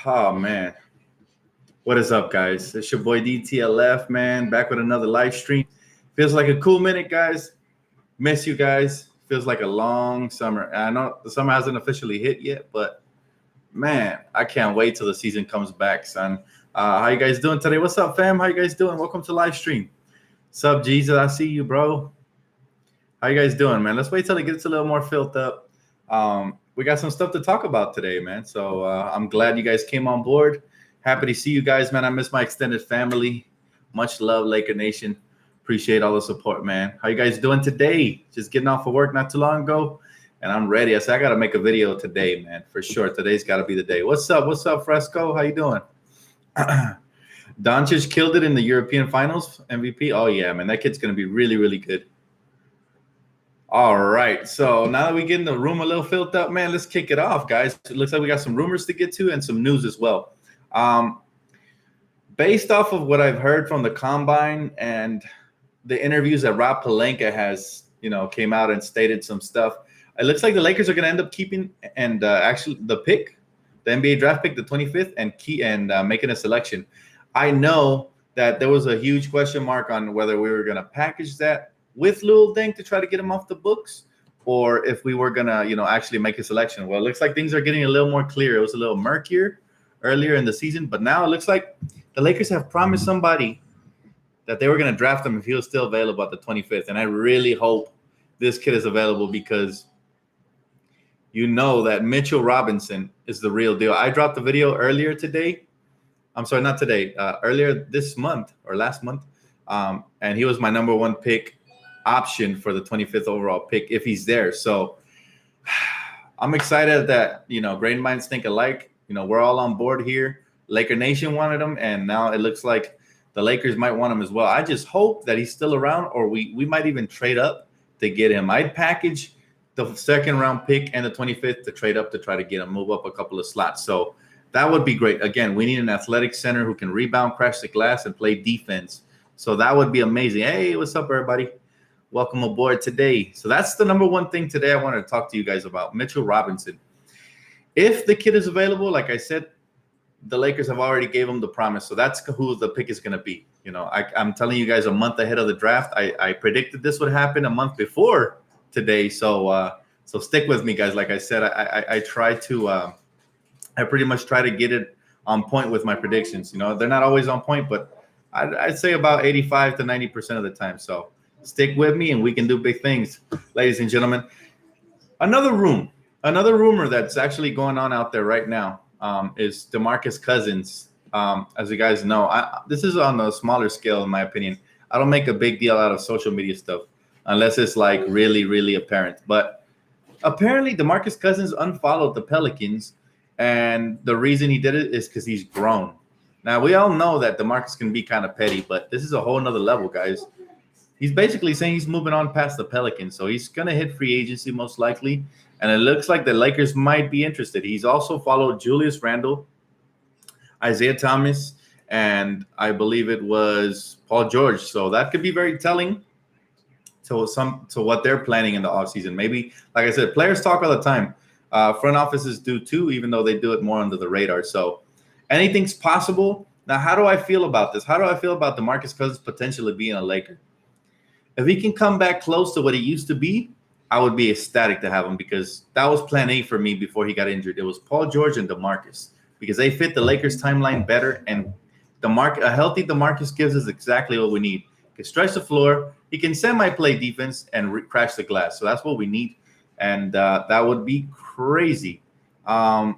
Oh man, what is up, guys? It's your boy DTLF, man, back with another live stream. Feels like a cool minute, guys. Miss you guys. Feels like a long summer. I know the summer hasn't officially hit yet, but man, I can't wait till the season comes back, son. How you guys doing today? What's up, fam? How you guys doing? Welcome to live stream. Sup, Jesus? I see you, bro. How you guys doing, man? Let's wait till it gets a little more filled up. We got some stuff to talk about today, man. So I'm glad you guys came on board. Happy to see you guys, man. I miss my extended family. Much love, Laker Nation. Appreciate all the support, man. How you guys doing today? Just getting off of work not too long ago, and I'm ready. I said I got to make a video today, man, for sure. Today's got to be the day. What's up? What's up, Fresco? How you doing? Doncic killed it in the European Finals, MVP. Oh yeah, man, that kid's gonna be really, really good. All right, so now that we get in the room a little filled up, man, let's kick it off, guys. It looks like we got some rumors to get to and some news as well. Based off of what I've heard from the Combine and the interviews that Rob Pelinka has, came out and stated some stuff, it looks like the Lakers are going to end up keeping and actually the pick, the NBA draft pick, the 25th, and making a selection. I know that there was a huge question mark on whether we were going to package that with Lil Deng to try to get him off the books, or if we were gonna, actually make a selection. Well, it looks like things are getting a little more clear. It was a little murkier earlier in the season, but now it looks like the Lakers have promised somebody that they were gonna draft him if he was still available at the 25th. And I really hope this kid is available because that Mitchell Robinson is the real deal. I dropped a video earlier today. I'm sorry, not today. Earlier this month or last month, and he was my number one pick option for the 25th overall pick if he's there. So I'm excited that great minds think alike. We're all on board here. Laker Nation wanted him, and now it looks like the Lakers might want him as well. I just hope that he's still around, or we might even trade up to get him. I'd package the second round pick and the 25th to trade up to try to get him, move up a couple of slots. So that would be great. Again, we need an athletic center who can rebound, crash the glass, and play defense. So that would be amazing. Hey, what's up, everybody? Welcome aboard today. So that's the number one thing today I wanted to talk to you guys about, Mitchell Robinson. If the kid is available, like I said, the Lakers have already gave him the promise. So that's who the pick is going to be. I'm telling you guys a month ahead of the draft. I predicted this would happen a month before today. So stick with me, guys. Like I said, I try to I pretty much try to get it on point with my predictions. They're not always on point, but I'd say about 85 to 90% of the time. So stick with me and we can do big things, ladies and gentlemen. Another rumor that's actually going on out there right now is DeMarcus Cousins. As you guys know, this is on a smaller scale, in my opinion. I don't make a big deal out of social media stuff unless it's like really, really apparent. But apparently DeMarcus Cousins unfollowed the Pelicans, and the reason he did it is because he's grown. Now, we all know that DeMarcus can be kind of petty, but this is a whole nother level, guys. He's basically saying he's moving on past the Pelicans, so he's going to hit free agency most likely, and it looks like the Lakers might be interested. He's also followed Julius Randle, Isaiah Thomas, and I believe it was Paul George, so that could be very telling to what they're planning in the offseason. Maybe, like I said, players talk all the time. Front offices do too, even though they do it more under the radar. So anything's possible. Now, how do I feel about this? How do I feel about DeMarcus Cousins potentially being a Laker? If he can come back close to what he used to be, I would be ecstatic to have him because that was plan A for me before he got injured. It was Paul George and DeMarcus because they fit the Lakers timeline better, and a healthy DeMarcus gives us exactly what we need. He can stretch the floor, he can semi-play defense, and crash the glass. So that's what we need, and that would be crazy. But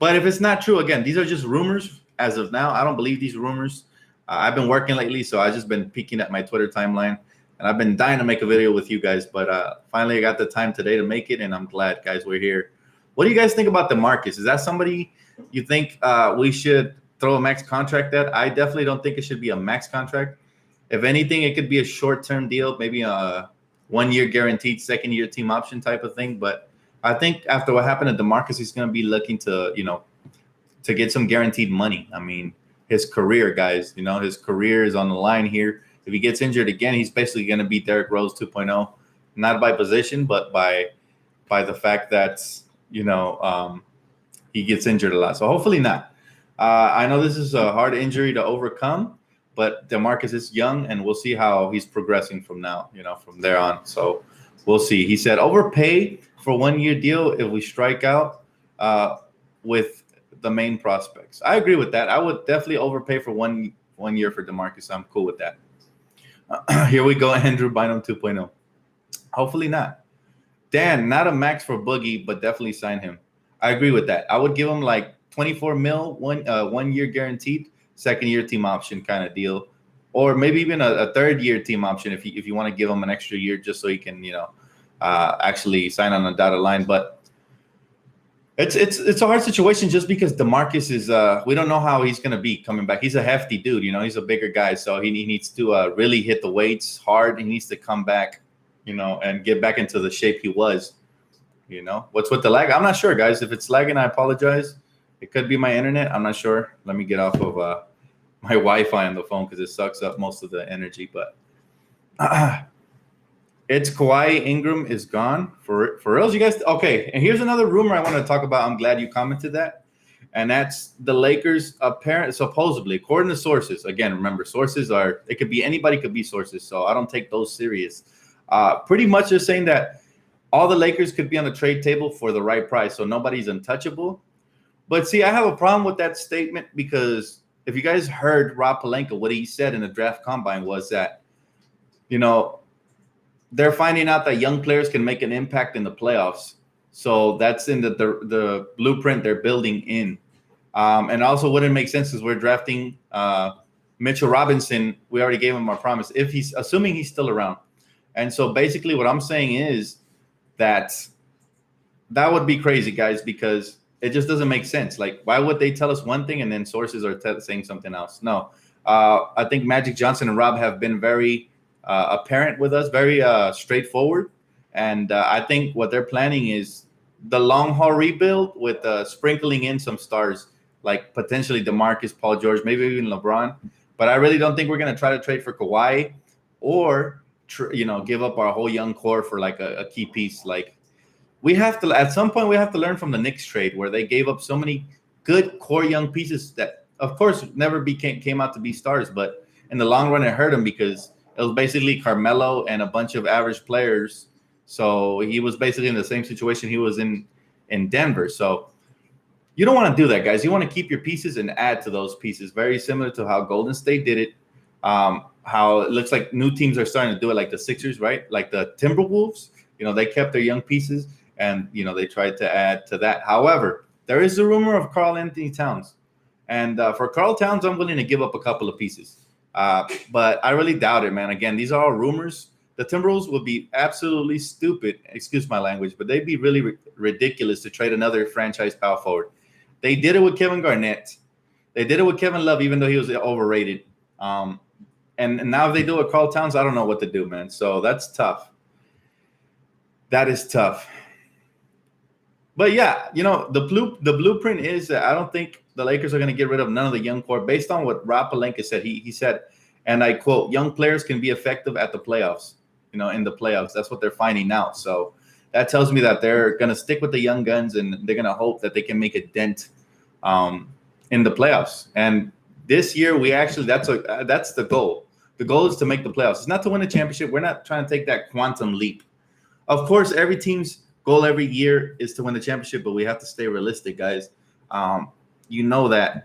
if it's not true, again, these are just rumors as of now. I don't believe these rumors. I've been working lately, so I've just been peeking at my Twitter timeline, and I've been dying to make a video with you guys, but finally I got the time today to make it, and I'm glad, guys, we're here. What do you guys think about DeMarcus? Is that somebody you think we should throw a max contract at? I definitely don't think it should be a max contract. If anything, it could be a short-term deal, maybe a 1-year guaranteed second-year team option type of thing, but I think after what happened to DeMarcus, he's going to be looking to, to get some guaranteed money. I mean, his career, guys, his career is on the line here. If he gets injured again, he's basically going to be Derrick Rose 2.0, not by position, but by the fact that, he gets injured a lot. So hopefully not. I know this is a hard injury to overcome, but DeMarcus is young, and we'll see how he's progressing from now, from there on. So we'll see. He said overpay for 1-year deal if we strike out with the main prospects. I agree with that. I would definitely overpay for one year for DeMarcus. I'm cool with that. Here we go, Andrew Bynum 2.0. Hopefully not. Dan, not a max for Boogie, but definitely sign him. I agree with that. I would give him like 24 mil, 1 year guaranteed, 2nd year team option kind of deal, or maybe even a 3rd year team option if you want to give him an extra year just so he can actually sign on a dotted line. But it's a hard situation just because DeMarcus is we don't know how he's gonna be coming back. He's a hefty dude, he's a bigger guy, so he needs to really hit the weights hard. He needs to come back, and get back into the shape he was. What's with the lag? I'm not sure, guys. If it's lagging, I apologize. It could be my internet. I'm not sure. Let me get off of my Wi-Fi on the phone because it sucks up most of the energy. But it's Kawhi. Ingram is gone for reals, you guys. Okay, and here's another rumor I want to talk about. I'm glad you commented that, and that's the Lakers supposedly, according to sources. Again, remember, sources it could be anybody, could be sources, so I don't take those serious. Pretty much they're saying that all the Lakers could be on the trade table for the right price, so nobody's untouchable. But see, I have a problem with that statement because if you guys heard Rob Pelinka, what he said in the draft combine was that, they're finding out that young players can make an impact in the playoffs. So that's in the blueprint they're building in. And also wouldn't make sense because we're drafting Mitchell Robinson. We already gave him our promise if he's assuming he's still around. And so basically what I'm saying is that would be crazy, guys, because it just doesn't make sense. Like, why would they tell us one thing and then sources are saying something else? No, I think Magic Johnson and Rob have been very apparent with us, very straightforward. And I think what they're planning is the long haul rebuild with sprinkling in some stars, like potentially DeMarcus, Paul George, maybe even LeBron. But I really don't think we're going to try to trade for Kawhi or, give up our whole young core for like a key piece. Like, we have to, at some point, we have to learn from the Knicks trade where they gave up so many good core young pieces that, of course, never came out to be stars. But in the long run, it hurt them because it was basically Carmelo and a bunch of average players. So he was basically in the same situation he was in Denver. So you don't want to do that, guys. You want to keep your pieces and add to those pieces. Very similar to how Golden State did it. How it looks like new teams are starting to do it, like the Sixers, right? Like the Timberwolves. They kept their young pieces and, they tried to add to that. However, there is a rumor of Karl-Anthony Towns. And for Karl Towns, I'm willing to give up a couple of pieces. But I really doubt it, man. Again, these are all rumors. The Timberwolves would be absolutely stupid, excuse my language, but they'd be really ridiculous to trade another franchise power forward. They did it with Kevin Garnett. They did it with Kevin Love, even though he was overrated. And now if they do it with Karl Towns, I don't know what to do, man. So that's tough. That is tough. But yeah, the blueprint is that I don't think the Lakers are going to get rid of none of the young core based on what Rob Pelinka said. He said, and I quote, young players can be effective at the playoffs, in the playoffs. That's what they're finding out. So that tells me that they're going to stick with the young guns and they're going to hope that they can make a dent in the playoffs. And this year, that's the goal. The goal is to make the playoffs. It's not to win a championship. We're not trying to take that quantum leap. Of course, every team's goal every year is to win the championship, but we have to stay realistic, guys. That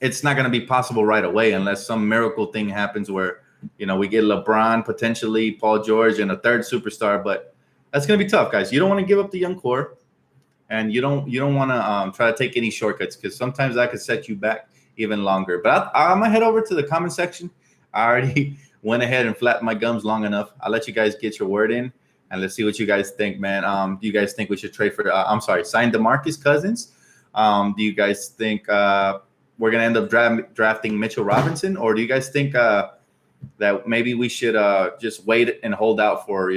it's not going to be possible right away unless some miracle thing happens where, we get LeBron, potentially Paul George, and a third superstar. But that's going to be tough, guys. You don't want to give up the young core, and you don't want to try to take any shortcuts because sometimes that could set you back even longer. But I'm going to head over to the comment section. I already went ahead and flattened my gums long enough. I'll let you guys get your word in, and let's see what you guys think, man. Do you guys think we should trade for sign DeMarcus Cousins? Do you guys think we're going to end up drafting Mitchell Robinson? Or do you guys think that maybe we should just wait and hold out for,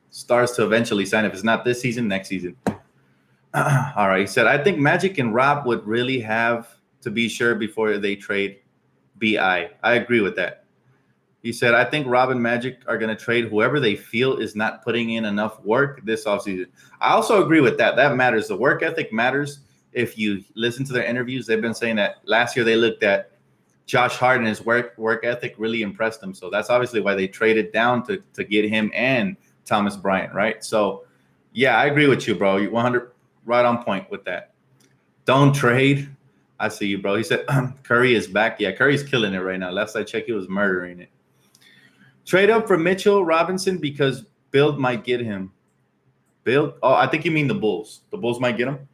stars to eventually sign? If it's not this season, next season. All right. He said, I think Magic and Rob would really have to be sure before they trade BI. I agree with that. He said, I think Rob and Magic are going to trade whoever they feel is not putting in enough work this offseason. I also agree with that. That matters. The work ethic matters. if you listen to their interviews, they've been saying that last year they looked at Josh Hart and his work ethic really impressed them. So that's obviously why they traded down to get him and Thomas Bryant, right? So, yeah, I agree with you, bro. You 100 right on point with that. Don't trade. I see you, bro. He said Curry is back. Yeah, Curry's killing it right now. Last I checked, he was murdering it. Trade up for Mitchell Robinson because Bill might get him. Bill? Oh, I think you mean the Bulls. The Bulls might get him.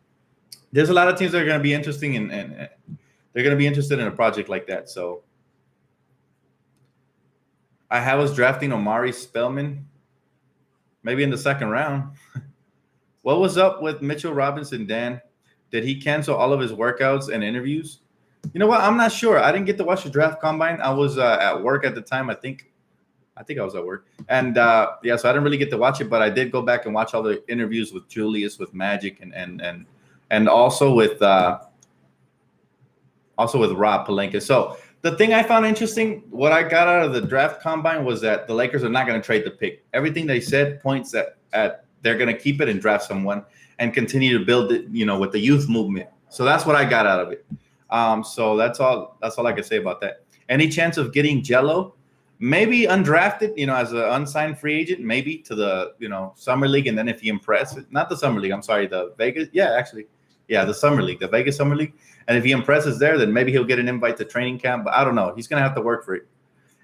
There's a lot of teams that are going to be interesting and they're going to be interested in a project like that. So I was drafting Omari Spellman maybe in the second round. What was up with Mitchell Robinson, Dan? Did he cancel all of his workouts and interviews? You know what? I'm not sure. I didn't get to watch the draft combine. I was at work at the time. I think I was at work. And so I didn't really get to watch it, but I did go back and watch all the interviews with Julius, with Magic, and also with Rob Pelinka. So the thing I found interesting, what I got out of the draft combine was that the Lakers are not going to trade the pick. Everything they said points at they're going to keep it and draft someone and continue to build it, with the youth movement. So that's what I got out of it. So that's all I can say about that. Any chance of getting Jello? Maybe undrafted, as an unsigned free agent, maybe to the, summer league. And then if he impresses, not the summer league, I'm sorry, the Vegas. Yeah, actually. Yeah, the summer league, the Vegas summer league. And if he impresses there, then maybe he'll get an invite to training camp. But I don't know. He's going to have to work for it.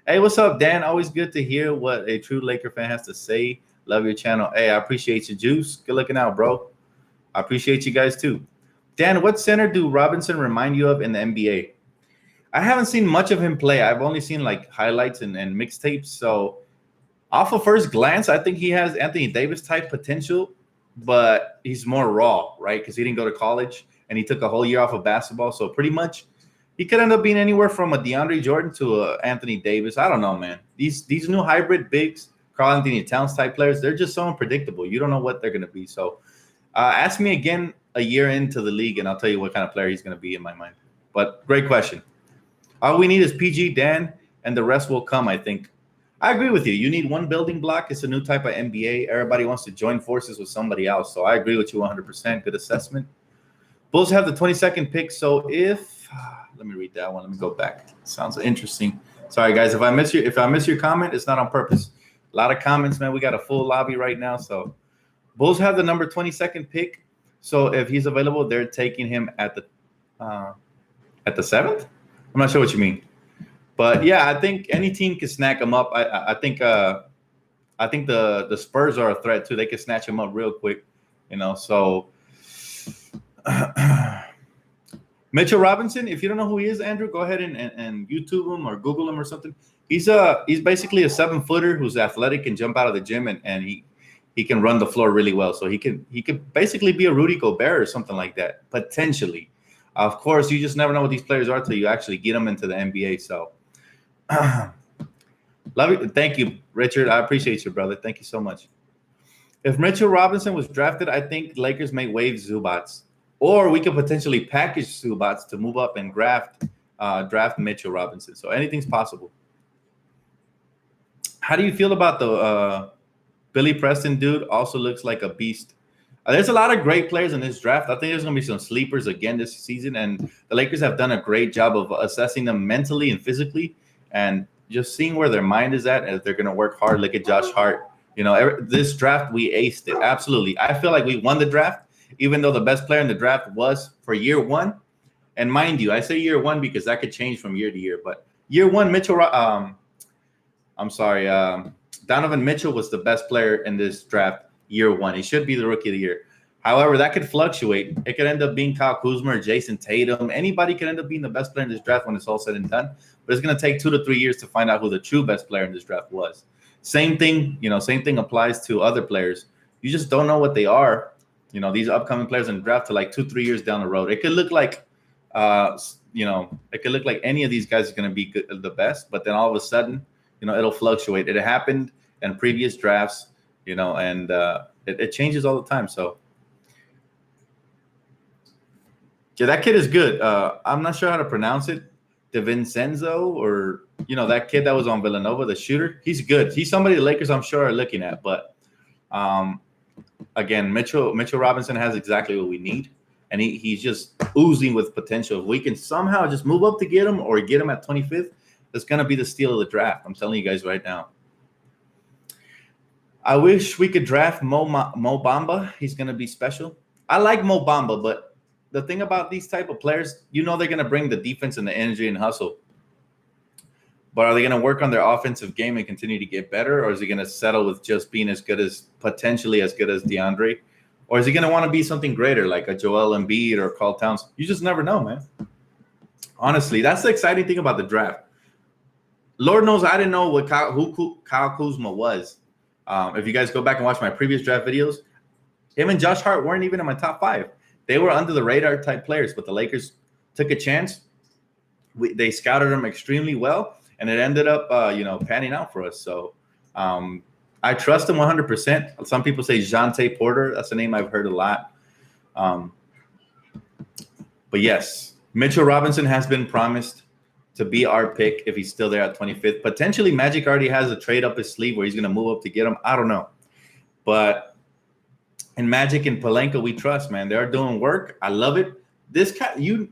Hey, what's up, Dan? Always good to hear what a true Laker fan has to say. Love your channel. Hey, I appreciate you, Juice. Good looking out, bro. I appreciate you guys too. Dan, what center do Robinson remind you of in the NBA? I haven't seen much of him play. I've only seen like highlights and mixtapes. So off of first glance, I think he has Anthony Davis type potential, but he's more raw, right? Because he didn't go to college and he took a whole year off of basketball. So pretty much he could end up being anywhere from a DeAndre Jordan to a Anthony Davis. I don't know, man. These new hybrid bigs, Karl Anthony Towns type players, they're just so unpredictable. You don't know what they're going to be. So ask me again a year into the league and I'll tell you what kind of player he's going to be in my mind. But great question. All we need is PG, Dan, and the rest will come, I think. I agree with you. You need one building block. It's a new type of NBA. Everybody wants to join forces with somebody else. So I agree with you 100%. Good assessment. Bulls have the 22nd pick. So let me read that one. Let me go back. Sounds interesting. Sorry, guys. If I miss your comment, it's not on purpose. A lot of comments, man. We got a full lobby right now. So Bulls have the number 22nd pick. So if he's available, they're taking him at the 7th. I'm not sure what you mean, but yeah, I think any team can snack him up. I think the Spurs are a threat too. They can snatch him up real quick, So Mitchell Robinson, if you don't know who he is, Andrew, go ahead and YouTube him or Google him or something. He's basically a 7-footer who's athletic and jump out of the gym and he can run the floor really well. So he could basically be a Rudy Gobert or something like that potentially. Of course, you just never know what these players are until you actually get them into the NBA. So, love you. Thank you, Richard. I appreciate you, brother. Thank you so much. If Mitchell Robinson was drafted, I think Lakers may waive Zubats, or we could potentially package Zubats to move up and draft Mitchell Robinson. So anything's possible. How do you feel about the Billy Preston dude? Also looks like a beast. There's a lot of great players in this draft. I think there's going to be some sleepers again this season, and the Lakers have done a great job of assessing them mentally and physically and just seeing where their mind is at, as they're going to work hard. Look at Josh Hart. This draft, we aced it. Absolutely. I feel like we won the draft, even though the best player in the draft was for year one. And mind you, I say year one because that could change from year to year. But year one, Donovan Mitchell was the best player in this draft. Year one, he should be the rookie of the year. However, that could fluctuate. It could end up being Kyle Kuzma or Jason Tatum. Anybody could end up being the best player in this draft when it's all said and done. But it's going to take 2 to 3 years to find out who the true best player in this draft was. Same thing applies to other players. You just don't know what they are. These upcoming players in the draft to like 2-3 years down the road. It could look like, any of these guys is going to be the best, but then all of a sudden, it'll fluctuate. It happened in previous drafts. And it changes all the time. So, yeah, that kid is good. I'm not sure how to pronounce it. DiVincenzo or, that kid that was on Villanova, the shooter. He's good. He's somebody the Lakers, I'm sure, are looking at. But, again, Mitchell Robinson has exactly what we need. and he's just oozing with potential. If we can somehow just move up to get him or get him at 25th, that's going to be the steal of the draft. I'm telling you guys right now. I wish we could draft Mo Bamba. He's going to be special. I like Mo Bamba, but the thing about these type of players, they're going to bring the defense and the energy and hustle. But are they going to work on their offensive game and continue to get better? Or is he going to settle with just being potentially as good as DeAndre? Or is he going to want to be something greater like a Joel Embiid or Karl Towns? You just never know, man. Honestly, that's the exciting thing about the draft. Lord knows I didn't know who Kyle Kuzma was. If you guys go back and watch my previous draft videos, him and Josh Hart weren't even in my top 5. They were under the radar type players, but the Lakers took a chance. They scouted them extremely well, and it ended up, panning out for us. So I trust him 100%. Some people say Jonte Porter. That's a name I've heard a lot. But yes, Mitchell Robinson has been promised to be our pick if he's still there at 25th. Potentially, Magic already has a trade up his sleeve where he's going to move up to get him. I don't know. But in Magic and Pelinka, we trust, man. They're doing work. I love it. The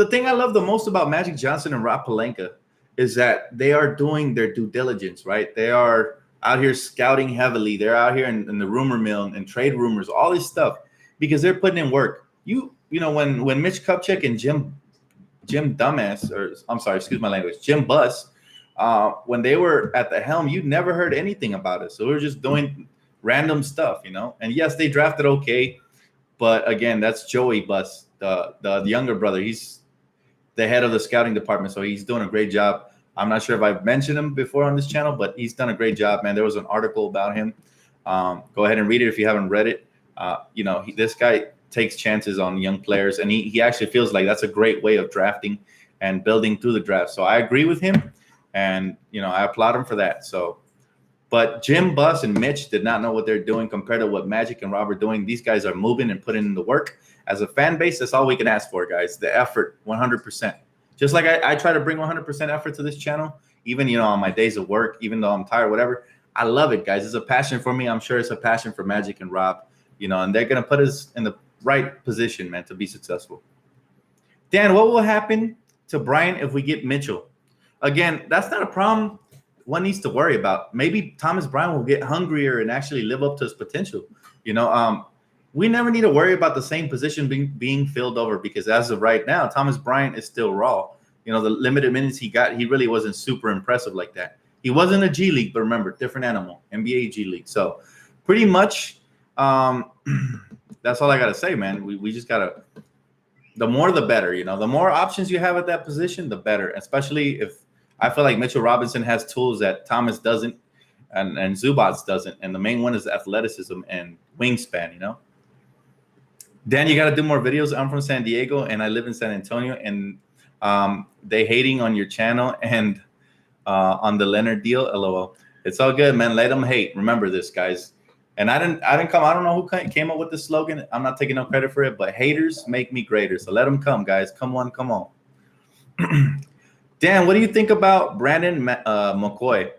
thing I love the most about Magic Johnson and Rob Pelinka is that they are doing their due diligence, right? They are out here scouting heavily. They're out here in the rumor mill and trade rumors, all this stuff, because they're putting in work. When Mitch Kupchak and Jim Dumbass, or I'm sorry, excuse my language, Jim Buss, when they were at the helm, you never heard anything about it. So we were just doing random stuff, And yes, they drafted okay, but again, that's Joey Buss, the younger brother. He's the head of the scouting department, so he's doing a great job. I'm not sure if I've mentioned him before on this channel, but he's done a great job, man. There was an article about him. Go ahead and read it if you haven't read it. This guy takes chances on young players, and he actually feels like that's a great way of drafting and building through the draft. So I agree with him, and I applaud him for that. But Jim Buss and Mitch did not know what they're doing compared to what Magic and Rob are doing. These guys are moving and putting in the work. As a fan base, that's all we can ask for, guys. The effort, 100%. Just like I try to bring 100% effort to this channel, even on my days of work, even though I'm tired, whatever. I love it, guys. It's a passion for me. I'm sure it's a passion for Magic and Rob. And they're gonna put us in the right position, man, to be successful. Dan, what will happen to Brian if we get Mitchell? Again, that's not a problem one needs to worry about. Maybe Thomas Bryant will get hungrier and actually live up to his potential. We never need to worry about the same position being filled over, because as of right now, Thomas Bryant is still raw. The limited minutes he got, he really wasn't super impressive like that. He wasn't a G League, but remember, different animal, NBA G League. So pretty much that's all I got to say, man. We just got to, the more the better, the more options you have at that position, the better, especially if I feel like Mitchell Robinson has tools that Thomas doesn't and Zubats doesn't. And the main one is athleticism and wingspan, Dan, you got to do more videos. I'm from San Diego and I live in San Antonio, and they hating on your channel and on the Leonard deal. LOL. It's all good, man. Let them hate. Remember this, guys. And I don't know who came up with the slogan. I'm not taking no credit for it, but haters make me greater. So let them come, guys. Come on. Dan, what do you think about Brandon McCoy?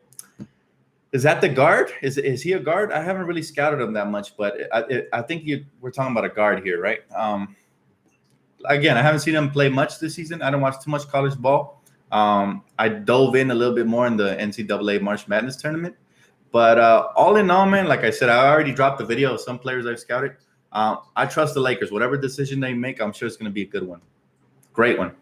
Is that the guard? Is he a guard? I haven't really scouted him that much, but I think we're talking about a guard here, right? Again, I haven't seen him play much this season. I don't watch too much college ball. I dove in a little bit more in the NCAA March Madness tournament. But all in all, man, like I said, I already dropped the video of some players I've scouted. I trust the Lakers. Whatever decision they make, I'm sure it's going to be a good one. Great one.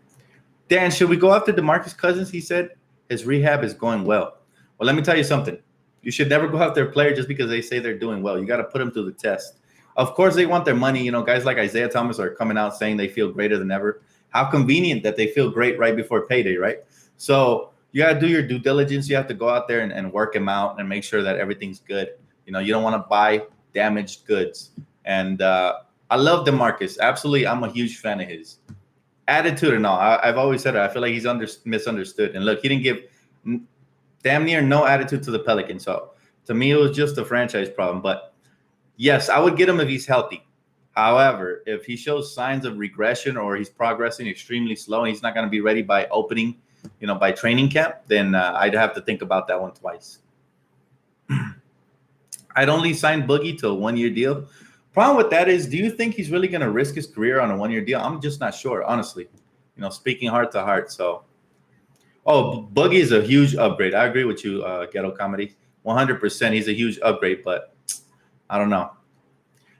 Dan, should we go after DeMarcus Cousins? He said his rehab is going well. Well, let me tell you something. You should never go after a player just because they say they're doing well. You got to put them through the test. Of course, they want their money. Guys like Isaiah Thomas are coming out saying they feel greater than ever. How convenient that they feel great right before payday, right? So you got to do your due diligence. You have to go out there and work him out and make sure that everything's good. You don't want to buy damaged goods. And I love DeMarcus. Absolutely, I'm a huge fan of his. Attitude and all. I've always said it. I feel like he's misunderstood. And look, he didn't give damn near no attitude to the Pelicans. So to me, it was just a franchise problem. But yes, I would get him if he's healthy. However, if he shows signs of regression or he's progressing extremely slow and he's not going to be ready by opening, by training camp, then I'd have to think about that one twice. I'd only sign Boogie to a 1-year deal. Problem with that is, do you think he's really going to risk his career on a 1-year deal? I'm just not sure, honestly. Speaking heart to heart. So, Boogie is a huge upgrade. I agree with you, Ghetto Comedy. 100%. He's a huge upgrade, but I don't know.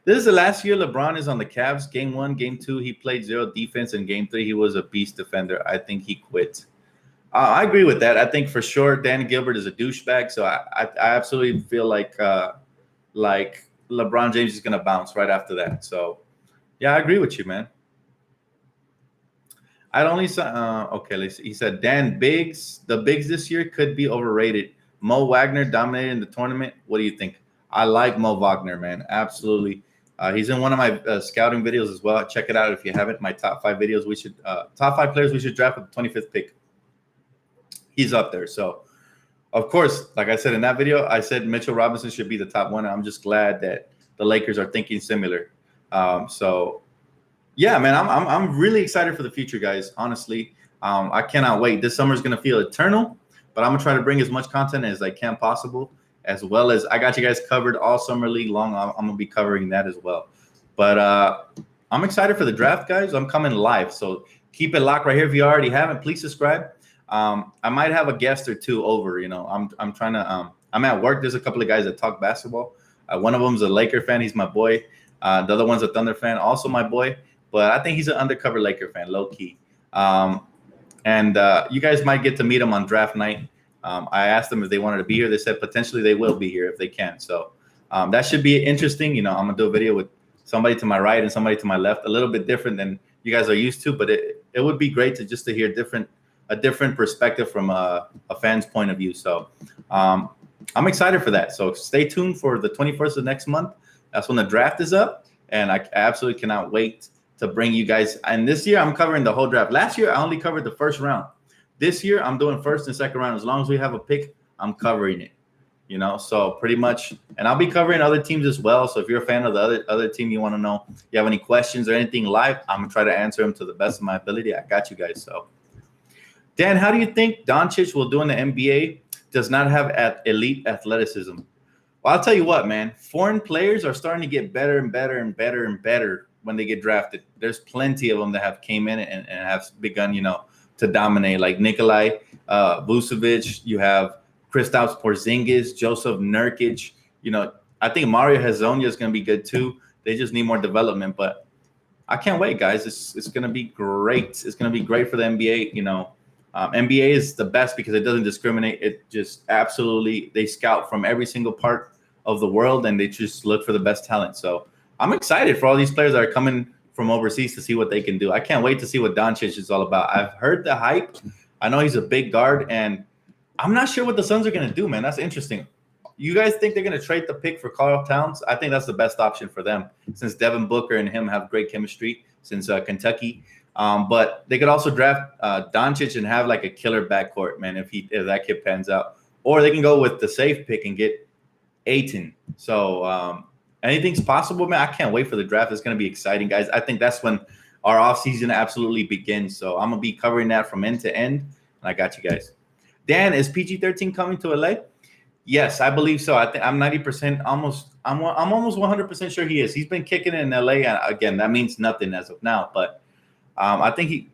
This is the last year LeBron is on the Cavs. Game 1, Game 2, he played 0 defense. In Game 3, he was a beast defender. I think he quit. I agree with that. I think for sure Dan Gilbert is a douchebag. So I absolutely feel like LeBron James is going to bounce right after that. So, yeah, I agree with you, man. I'd only say, okay, he said Dan Biggs. The Bigs this year could be overrated. Mo Wagner dominated the tournament. What do you think? I like Mo Wagner, man. Absolutely. He's in one of my scouting videos as well. Check it out if you haven't. My top 5 videos. We should top 5 players we should draft with the 25th pick. He's up there. So, of course, like I said in that video, I said Mitchell Robinson should be the top 1. I'm just glad that the Lakers are thinking similar. So, yeah, man, I'm really excited for the future, guys. Honestly, I cannot wait. This summer is going to feel eternal, but I'm going to try to bring as much content as I can possible, as well as I got you guys covered all summer league long. I'm going to be covering that as well. But I'm excited for the draft, guys. I'm coming live, so keep it locked right here. If you already haven't, please subscribe. I might have a guest or two over. I'm trying to. I'm at work. There's a couple of guys that talk basketball. One of them's a Laker fan. He's my boy. The other one's a Thunder fan, also my boy. But I think he's an undercover Laker fan, low key. And you guys might get to meet him on draft night. I asked them if they wanted to be here. They said potentially they will be here if they can. So that should be interesting. I'm gonna do a video with somebody to my right and somebody to my left, a little bit different than you guys are used to. But it would be great to hear a different perspective from a fan's point of view. So I'm excited for that. So stay tuned for the 21st of next month. That's when the draft is up, and I absolutely cannot wait to bring you guys. And this year I'm covering the whole draft. Last year I only covered the first round. This year I'm doing first and second round. As long as we have a pick, I'm covering it. So pretty much, and I'll be covering other teams as well. So if you're a fan of the other team, you want to know, you have any questions or anything live, I'm gonna try to answer them to the best of my ability. I got you guys. So Dan, how do you think Doncic will do in the NBA? Does not have elite athleticism. Well, I'll tell you what, man. Foreign players are starting to get better and better and better and better when they get drafted. There's plenty of them that have came in and have begun, to dominate, like Nikolai Vucevic. You have Kristaps Porzingis, Joseph Nurkic. I think Mario Hezonja is going to be good too. They just need more development, but I can't wait, guys. It's going to be great. It's going to be great for the NBA. NBA is the best because it doesn't discriminate. It just absolutely, they scout from every single part of the world and they just look for the best talent. So I'm excited for all these players that are coming from overseas to see what they can do. I can't wait to see what Doncic is all about. I've heard the hype. I know he's a big guard, and I'm not sure what the Suns are going to do, man. That's interesting. You guys think they're going to trade the pick for Karl Towns? I think that's the best option for them since Devin Booker and him have great chemistry since Kentucky. But they could also draft Doncic and have like a killer backcourt, man, if that kid pans out. Or they can go with the safe pick and get Ayton. So anything's possible, man. I can't wait for the draft. It's going to be exciting, guys. I think that's when our offseason absolutely begins. So I'm going to be covering that from end to end. And I got you guys. Dan, is PG-13 coming to LA? Yes, I believe so. I think I'm 90% almost. I'm almost 100% sure he is. He's been kicking it in LA. Again, that means nothing as of now, but I think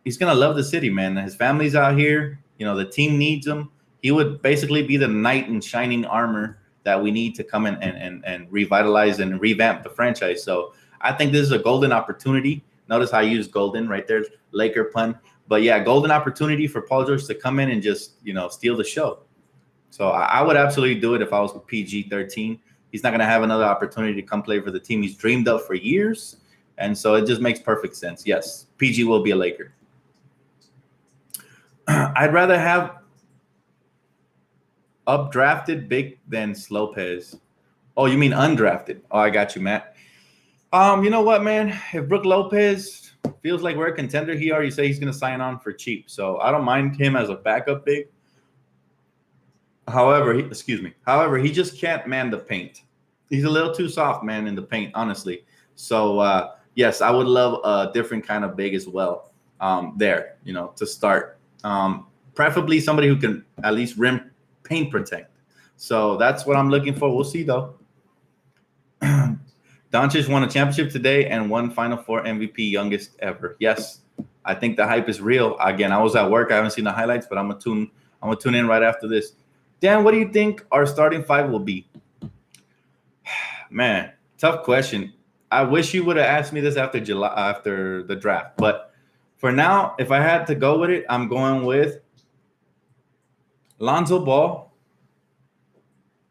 he's gonna love the city, man. His family's out here. The team needs him. He would basically be the knight in shining armor that we need to come in and revitalize and revamp the franchise. So I think this is a golden opportunity. Notice how I used golden right there, Laker pun. But yeah, golden opportunity for Paul George to come in and just steal the show. So I would absolutely do it if I was PG-13. He's not gonna have another opportunity to come play for the team he's dreamed of for years. And so it just makes perfect sense. Yes, PG will be a Laker. I'd rather have updrafted big than Lopez. Oh, you mean undrafted? Oh, I got you, Matt. You know what, man? If Brook Lopez feels like we're a contender, he already said he's going to sign on for cheap. So I don't mind him as a backup big. However, he just can't man the paint. He's a little too soft, man, in the paint, honestly. So, yes, I would love a different kind of big as well there, to start. Preferably somebody who can at least rim paint protect. So that's what I'm looking for. We'll see, though. Doncic won a championship today and won Final Four MVP, youngest ever. Yes, I think the hype is real. Again, I was at work. I haven't seen the highlights, but I'm gonna tune in right after this. Dan, what do you think our starting five will be? Man, tough question. I wish you would have asked me this after the draft. But for now, if I had to go with it, I'm going with Lonzo Ball,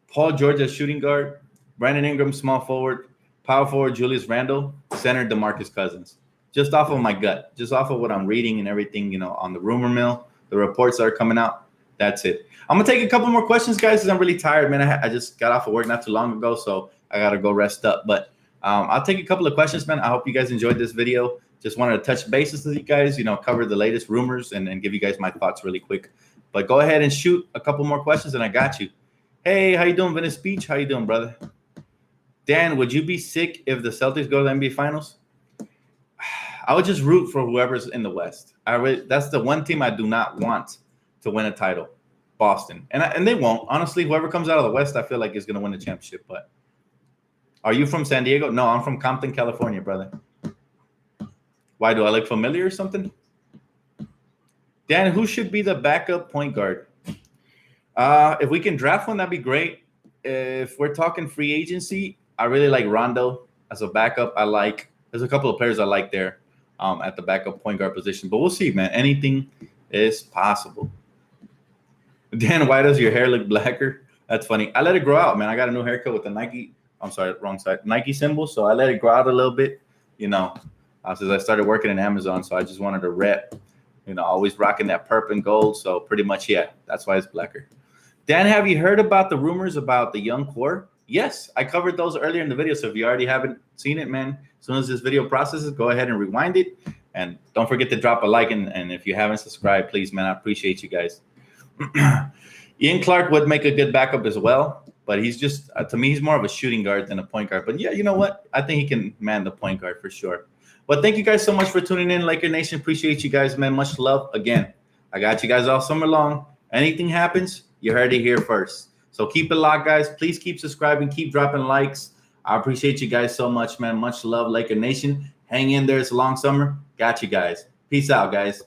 Paul George as shooting guard, Brandon Ingram small forward, power forward Julius Randle, center DeMarcus Cousins. Just off of my gut, just off of what I'm reading and everything, on the rumor mill, the reports that are coming out. That's it. I'm gonna take a couple more questions, guys, because I'm really tired, man. I just got off of work not too long ago, so I gotta go rest up. But I'll take a couple of questions, man. I hope you guys enjoyed this video. Just wanted to touch bases with you guys, cover the latest rumors and give you guys my thoughts really quick. But go ahead and shoot a couple more questions, and I got you. Hey, how you doing, Venice Beach? How you doing, brother? Dan, would you be sick if the Celtics go to the NBA Finals? I would just root for whoever's in the West. That's the one team I do not want to win a title, Boston. And they won't. Honestly, whoever comes out of the West, I feel like is going to win the championship. But are you from San Diego? No, I'm from Compton, California, brother. Why, do I look familiar or something? Dan, who should be the backup point guard? If we can draft one, that'd be great. If we're talking free agency, I really like Rondo as a backup. There's a couple of players I like there at the backup point guard position. But we'll see, man. Anything is possible. Dan, why does your hair look blacker? That's funny. I let it grow out, man. I got a new haircut with the Nike. I'm sorry, wrong side. Nike symbol. So I let it grow out a little bit, since I started working in Amazon. So I just wanted to rep, always rocking that purple and gold. So pretty much, yeah, that's why it's blacker. Dan, have you heard about the rumors about the young core? Yes, I covered those earlier in the video. So if you already haven't seen it, man, as soon as this video processes, go ahead and rewind it. And don't forget to drop a like. And if you haven't subscribed, please, man, I appreciate you guys. Ian Clark would make a good backup as well. But he's just, to me, he's more of a shooting guard than a point guard. But yeah, you know what? I think he can man the point guard for sure. But thank you guys so much for tuning in, Laker Nation. Appreciate you guys, man. Much love. Again, I got you guys all summer long. Anything happens, you heard it here first. So keep it locked, guys. Please keep subscribing. Keep dropping likes. I appreciate you guys so much, man. Much love, Laker Nation. Hang in there. It's a long summer. Got you guys. Peace out, guys.